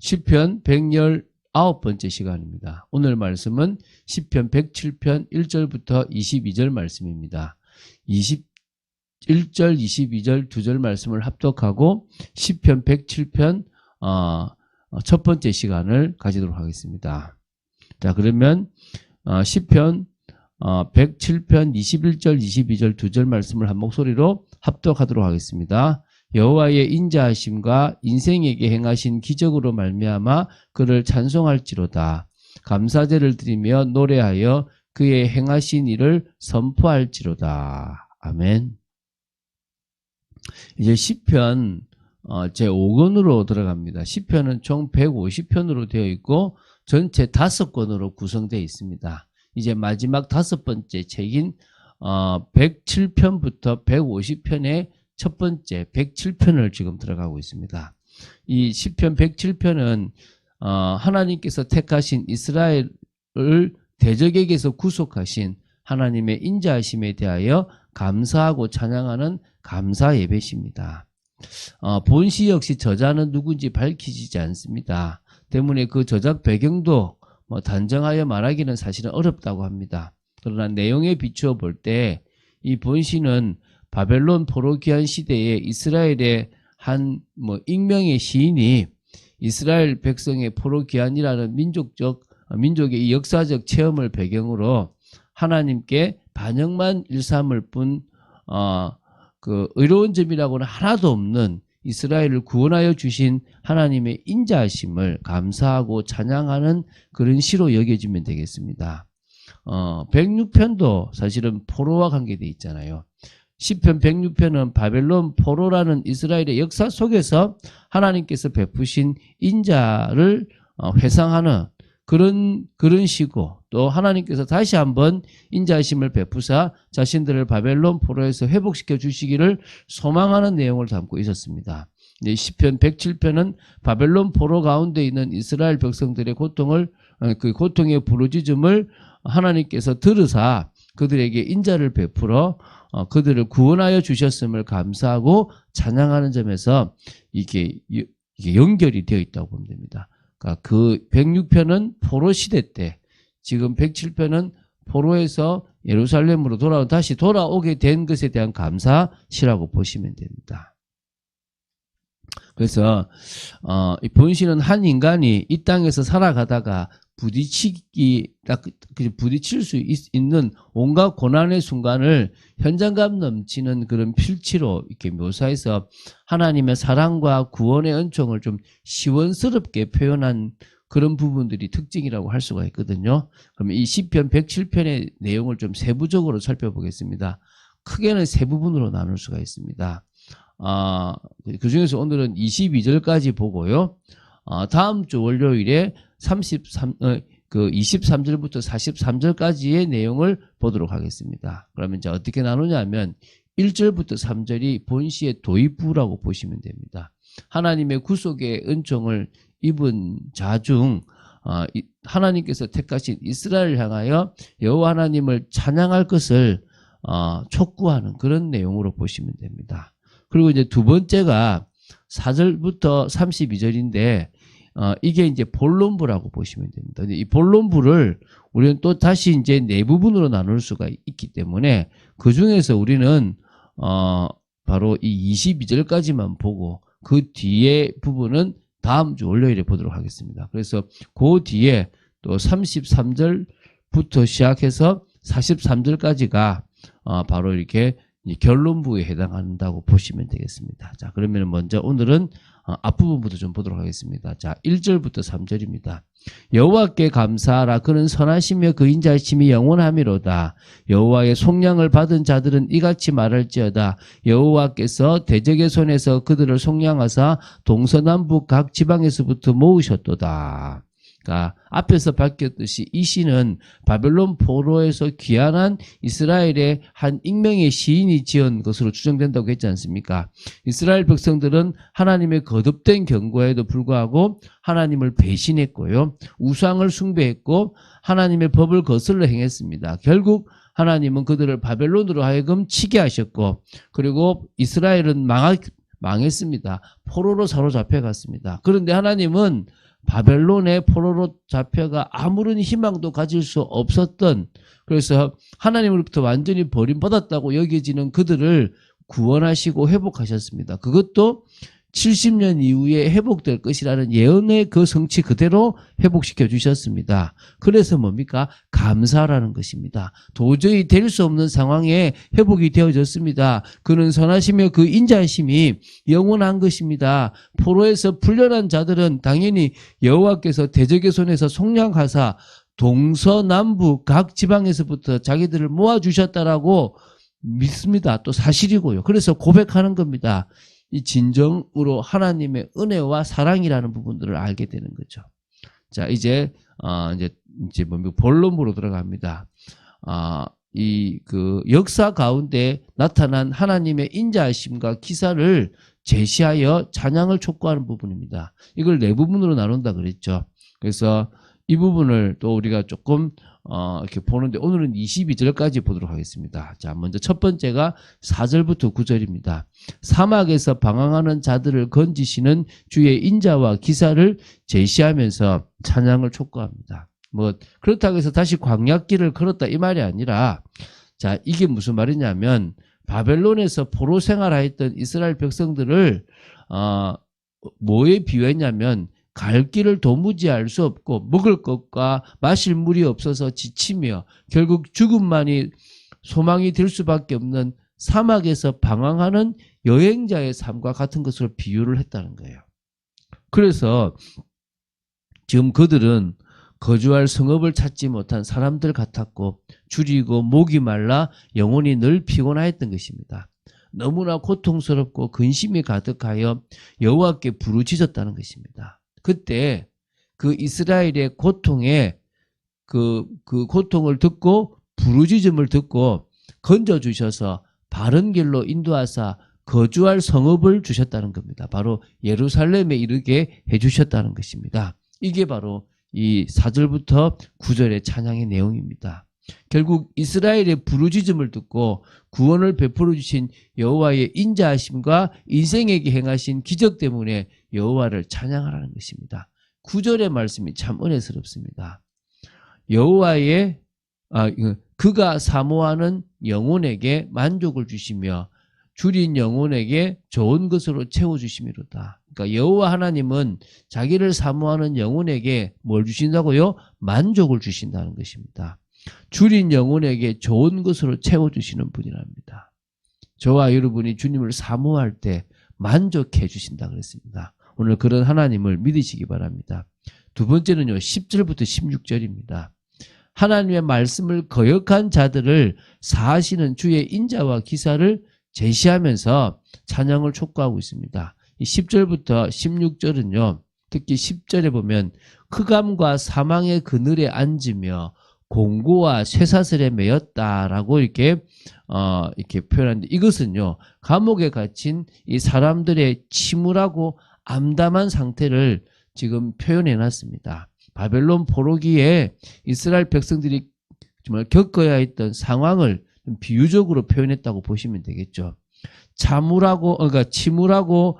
시편 119번째 시간입니다. 오늘 말씀은 시편 107편 1절부터 22절 말씀입니다. 21절, 22절 두 절 말씀을 합독하고 시편 107편 첫 번째 시간을 가지도록 하겠습니다. 자, 그러면 시편 107편 21절, 22절 두 절 말씀을 한 목소리로 합독하도록 하겠습니다. 여호와의 인자하심과 인생에게 행하신 기적으로 말미암아 그를 찬송할지로다. 감사제를 드리며 노래하여 그의 행하신 일을 선포할지로다. 아멘. 이제 시편 제5권으로 들어갑니다. 시편은 총 150편으로 되어 있고 전체 5권으로 구성되어 있습니다. 이제 마지막 5번째 책인 107편부터 150편의 첫 번째 107편을 지금 들어가고 있습니다. 이 시편 107편은 하나님께서 택하신 이스라엘을 대적에게서 구속하신 하나님의 인자하심에 대하여 감사하고 찬양하는 감사 예배십니다. 본시 역시 저자는 누군지 밝히지 않습니다. 때문에 그 저작 배경도 단정하여 말하기는 사실은 어렵다고 합니다. 그러나 내용에 비추어 볼 때 이 본시는 바벨론 포로 귀환 시대에 이스라엘의 한 익명의 시인이 이스라엘 백성의 포로 귀환이라는 민족의 이 역사적 체험을 배경으로 하나님께 반역만 일삼을 뿐 그 의로운 점이라고는 하나도 없는 이스라엘을 구원하여 주신 하나님의 인자하심을 감사하고 찬양하는 그런 시로 여겨지면 되겠습니다. 106편도 사실은 포로와 관계되어 있잖아요. 시편 106편은 바벨론 포로라는 이스라엘의 역사 속에서 하나님께서 베푸신 인자를 회상하는 그런 시고, 또 하나님께서 다시 한번 인자하심을 베푸사 자신들을 바벨론 포로에서 회복시켜 주시기를 소망하는 내용을 담고 있었습니다. 시편 107편은 바벨론 포로 가운데 있는 이스라엘 백성들의 그 고통의 부르짖음을 하나님께서 들으사 그들에게 인자를 베풀어 그들을 구원하여 주셨음을 감사하고 찬양하는 점에서 이게 연결이 되어 있다고 보면 됩니다. 그러니까 그 106편은 포로 시대 때, 지금 107편은 포로에서 예루살렘으로 다시 돌아오게 된 것에 대한 감사시라고 보시면 됩니다. 그래서 이 본시는 한 인간이 이 땅에서 살아가다가 부딪힐 수 있는 온갖 고난의 순간을 현장감 넘치는 그런 필치로 이렇게 묘사해서 하나님의 사랑과 구원의 은총을 좀 시원스럽게 표현한 그런 부분들이 특징이라고 할 수가 있거든요. 그러면 이 시편 107편의 내용을 좀 세부적으로 살펴보겠습니다. 크게는 세 부분으로 나눌 수가 있습니다. 그 중에서 오늘은 22절까지 보고요. 다음 주 월요일에 23절부터 43절까지의 내용을 보도록 하겠습니다. 그러면 이제 어떻게 나누냐면 1절부터 3절이 본시의 도입부라고 보시면 됩니다. 하나님의 구속의 은총을 입은 자 중 하나님께서 택하신 이스라엘을 향하여 여호와 하나님을 찬양할 것을 촉구하는 그런 내용으로 보시면 됩니다. 그리고 이제 두 번째가 4절부터 32절인데 이게 이제 본론부라고 보시면 됩니다. 이 본론부를 우리는 또 다시 이제 네 부분으로 나눌 수가 있기 때문에 그 중에서 우리는 바로 이 22절까지만 보고 그 뒤에 부분은 다음 주 월요일에 보도록 하겠습니다. 그래서 그 뒤에 또 33절부터 시작해서 43절까지가 바로 이렇게 결론부에 해당한다고 보시면 되겠습니다. 자, 그러면 먼저 오늘은 앞부분부터 좀 보도록 하겠습니다. 자, 1절부터 3절입니다. 여호와께 감사하라. 그는 선하시며 그 인자하심이 영원하미로다. 여호와의 속량을 받은 자들은 이같이 말할지어다. 여호와께서 대적의 손에서 그들을 속량하사 동서남북 각 지방에서부터 모으셨도다. 그러니까 앞에서 밝혔듯이 이 시는 바벨론 포로에서 귀환한 이스라엘의 한 익명의 시인이 지은 것으로 추정된다고 했지 않습니까? 이스라엘 백성들은 하나님의 거듭된 경고에도 불구하고 하나님을 배신했고요. 우상을 숭배했고 하나님의 법을 거슬러 행했습니다. 결국 하나님은 그들을 바벨론으로 하여금 치게 하셨고, 그리고 이스라엘은 망했습니다. 포로로 사로잡혀 갔습니다. 그런데 하나님은 바벨론의 포로로 잡혀가 아무런 희망도 가질 수 없었던, 그래서 하나님으로부터 완전히 버림받았다고 여겨지는 그들을 구원하시고 회복하셨습니다. 그것도 70년 이후에 회복될 것이라는 예언의 그 성취 그대로 회복시켜 주셨습니다. 그래서 뭡니까? 감사라는 것입니다. 도저히 될 수 없는 상황에 회복이 되어졌습니다. 그는 선하시며 그 인자하심이 영원한 것입니다. 포로에서 풀려난 자들은 당연히 여호와께서 대적의 손에서 속량하사 동서남북 각 지방에서부터 자기들을 모아주셨다라고 믿습니다. 또 사실이고요. 그래서 고백하는 겁니다. 이 진정으로 하나님의 은혜와 사랑이라는 부분들을 알게 되는 거죠. 자, 이제 뭡니까? 본론으로 들어갑니다. 이 그 역사 가운데 나타난 하나님의 인자하심과 기사를 제시하여 찬양을 촉구하는 부분입니다. 이걸 네 부분으로 나눈다 그랬죠. 그래서 이 부분을 또 우리가 조금 이렇게 보는데 오늘은 22절까지 보도록 하겠습니다. 자, 먼저 첫 번째가 4절부터 9절입니다. 사막에서 방황하는 자들을 건지시는 주의 인자와 기사를 제시하면서 찬양을 촉구합니다. 뭐 그렇다고 해서 다시 광야길을 걸었다 이 말이 아니라, 자, 이게 무슨 말이냐면 바벨론에서 포로 생활하였던 이스라엘 백성들을 뭐에 비유했냐면 갈 길을 도무지 알 수 없고 먹을 것과 마실 물이 없어서 지치며 결국 죽음만이 소망이 될 수밖에 없는 사막에서 방황하는 여행자의 삶과 같은 것으로 비유를 했다는 거예요. 그래서 지금 그들은 거주할 성읍을 찾지 못한 사람들 같았고 줄이고 목이 말라 영혼이 늘 피곤하였던 것입니다. 너무나 고통스럽고 근심이 가득하여 여호와께 부르짖었다는 것입니다. 그때 그 이스라엘의 고통에 그 고통을 듣고 부르짖음을 듣고 건져주셔서 바른 길로 인도하사 거주할 성읍을 주셨다는 겁니다. 바로 예루살렘에 이르게 해주셨다는 것입니다. 이게 바로 이 4절부터 9절의 찬양의 내용입니다. 결국 이스라엘의 부르짖음을 듣고 구원을 베풀어 주신 여호와의 인자하심과 인생에게 행하신 기적 때문에 여호와를 찬양하라는 것입니다. 9절의 말씀이 참 은혜스럽습니다. 여호와의 그가 사모하는 영혼에게 만족을 주시며 줄인 영혼에게 좋은 것으로 채워주심이로다. 그러니까 여호와 하나님은 자기를 사모하는 영혼에게 뭘 주신다고요? 만족을 주신다는 것입니다. 줄인 영혼에게 좋은 것으로 채워주시는 분이랍니다. 저와 여러분이 주님을 사모할 때 만족해 주신다 그랬습니다. 오늘 그런 하나님을 믿으시기 바랍니다. 두 번째는요, 10절부터 16절입니다. 하나님의 말씀을 거역한 자들을 사하시는 주의 인자와 기사를 제시하면서 찬양을 촉구하고 있습니다. 이 10절부터 16절은요, 특히 10절에 보면 흑암과 사망의 그늘에 앉으며 공고와 쇠사슬에 매였다라고 이렇게 표현하는데, 이것은요, 감옥에 gathin 이 사람들의 침울하고 암담한 상태를 지금 표현해 놨습니다. 바벨론 포로기에 이스라엘 백성들이 정말 겪어야 했던 상황을 비유적으로 표현했다고 보시면 되겠죠. 그러니까 침울하고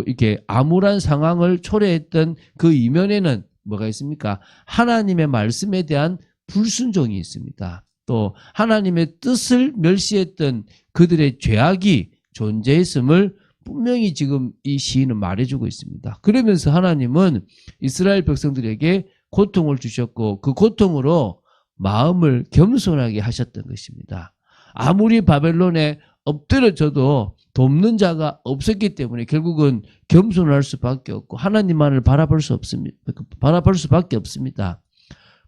이렇게 암울한 상황을 초래했던 그 이면에는 뭐가 있습니까? 하나님의 말씀에 대한 불순종이 있습니다. 또 하나님의 뜻을 멸시했던 그들의 죄악이 존재했음을 분명히 지금 이 시인은 말해주고 있습니다. 그러면서 하나님은 이스라엘 백성들에게 고통을 주셨고 그 고통으로 마음을 겸손하게 하셨던 것입니다. 아무리 바벨론에 엎드려져도 돕는 자가 없었기 때문에 결국은 겸손할 수밖에 없고 하나님만을 바라볼 수밖에 없습니다.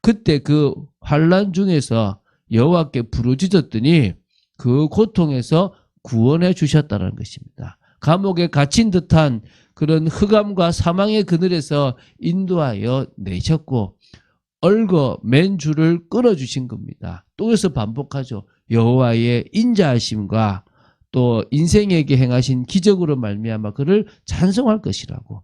그때 그 환난 중에서 여호와께 부르짖었더니 그 고통에서 구원해 주셨다는 것입니다. 감옥에 갇힌 듯한 그런 흑암과 사망의 그늘에서 인도하여 내셨고 얽어 맨 줄을 끊어주신 겁니다. 또 여기서 반복하죠. 여호와의 인자하심과 또 인생에게 행하신 기적으로 말미암아 그를 찬송할 것이라고.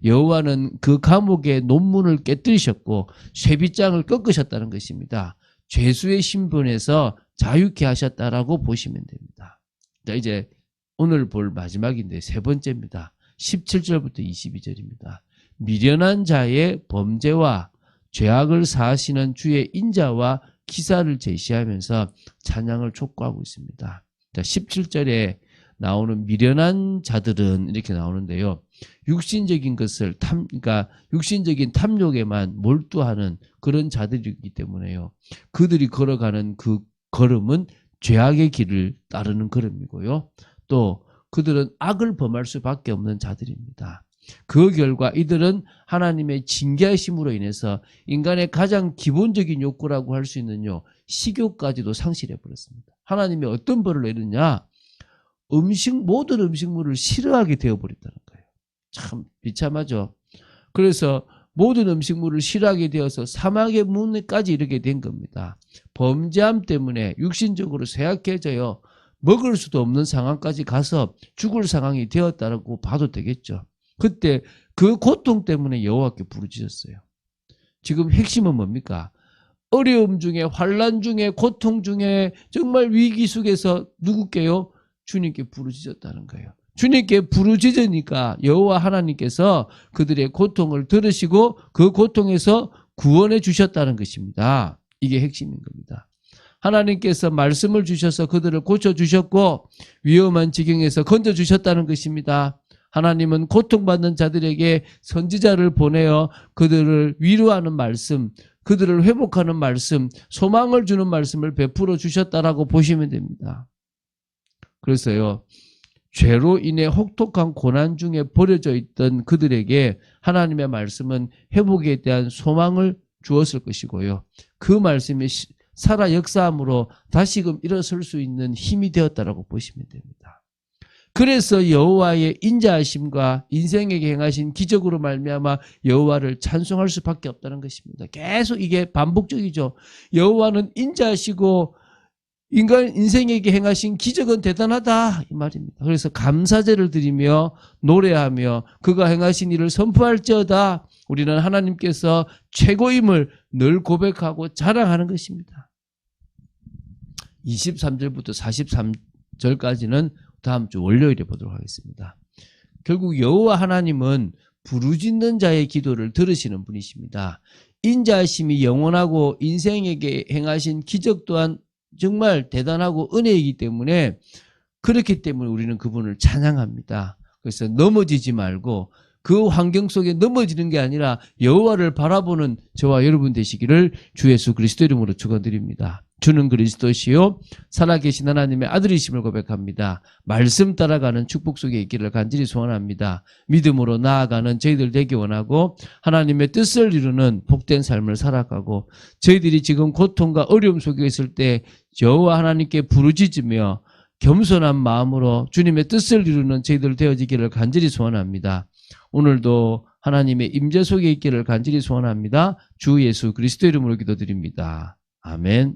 여호와는 그 감옥의 논문을 깨뜨리셨고 쇠빗장을 꺾으셨다는 것입니다. 죄수의 신분에서 자유케 하셨다라고 보시면 됩니다. 자, 이제 오늘 볼 마지막인데 세 번째입니다. 17절부터 22절입니다. 미련한 자의 범죄와 죄악을 사하시는 주의 인자와 기사를 제시하면서 찬양을 촉구하고 있습니다. 자, 17절에 나오는 미련한 자들은 이렇게 나오는데요. 육신적인 것을 그러니까 육신적인 탐욕에만 몰두하는 그런 자들이기 때문에요. 그들이 걸어가는 그 걸음은 죄악의 길을 따르는 걸음이고요. 또 그들은 악을 범할 수밖에 없는 자들입니다. 그 결과 이들은 하나님의 징계하심으로 인해서 인간의 가장 기본적인 욕구라고 할 수 있는 식욕까지도 상실해 버렸습니다. 하나님이 어떤 벌을 내리냐? 모든 음식물을 싫어하게 되어버렸다는 거예요. 참 비참하죠. 그래서 모든 음식물을 싫어하게 되어서 사망의 문에까지 이르게 된 겁니다. 범죄함 때문에 육신적으로 쇠약해져요. 먹을 수도 없는 상황까지 가서 죽을 상황이 되었다고 봐도 되겠죠. 그때 그 고통 때문에 여호와께 부르짖었어요. 지금 핵심은 뭡니까? 어려움 중에, 환난 중에, 고통 중에, 정말 위기 속에서 누구께요? 주님께 부르짖었다는 거예요. 주님께 부르짖으니까 여호와 하나님께서 그들의 고통을 들으시고 그 고통에서 구원해 주셨다는 것입니다. 이게 핵심인 겁니다. 하나님께서 말씀을 주셔서 그들을 고쳐주셨고 위험한 지경에서 건져주셨다는 것입니다. 하나님은 고통받는 자들에게 선지자를 보내어 그들을 위로하는 말씀, 그들을 회복하는 말씀, 소망을 주는 말씀을 베풀어 주셨다라고 보시면 됩니다. 그래서요, 죄로 인해 혹독한 고난 중에 버려져 있던 그들에게 하나님의 말씀은 회복에 대한 소망을 주었을 것이고요. 그 말씀이 살아 역사함으로 다시금 일어설 수 있는 힘이 되었다라고 보시면 됩니다. 그래서 여호와의 인자하심과 인생에게 행하신 기적으로 말미암아 여호와를 찬송할 수밖에 없다는 것입니다. 계속 이게 반복적이죠. 여호와는 인자하시고 인생에게 행하신 기적은 대단하다 이 말입니다. 그래서 감사제를 드리며 노래하며 그가 행하신 일을 선포할지어다. 우리는 하나님께서 최고임을 늘 고백하고 자랑하는 것입니다. 23절부터 43절까지는 다음 주 월요일에 보도록 하겠습니다. 결국 여호와 하나님은 부르짖는 자의 기도를 들으시는 분이십니다. 인자하심이 영원하고 인생에게 행하신 기적 또한 정말 대단하고 은혜이기 때문에 그렇기 때문에 우리는 그분을 찬양합니다. 그래서 넘어지지 말고 그 환경 속에 넘어지는 게 아니라 여호와를 바라보는 저와 여러분 되시기를 주 예수 그리스도 이름으로 축원드립니다. 주는 그리스도시요 살아계신 하나님의 아들이심을 고백합니다. 말씀 따라가는 축복 속에 있기를 간절히 소원합니다. 믿음으로 나아가는 저희들 되기 원하고 하나님의 뜻을 이루는 복된 삶을 살아가고 저희들이 지금 고통과 어려움 속에 있을 때 여호와 하나님께 부르짖으며 겸손한 마음으로 주님의 뜻을 이루는 저희들 되어지기를 간절히 소원합니다. 오늘도 하나님의 임재 속에 있기를 간절히 소원합니다. 주 예수 그리스도 이름으로 기도드립니다. 아멘.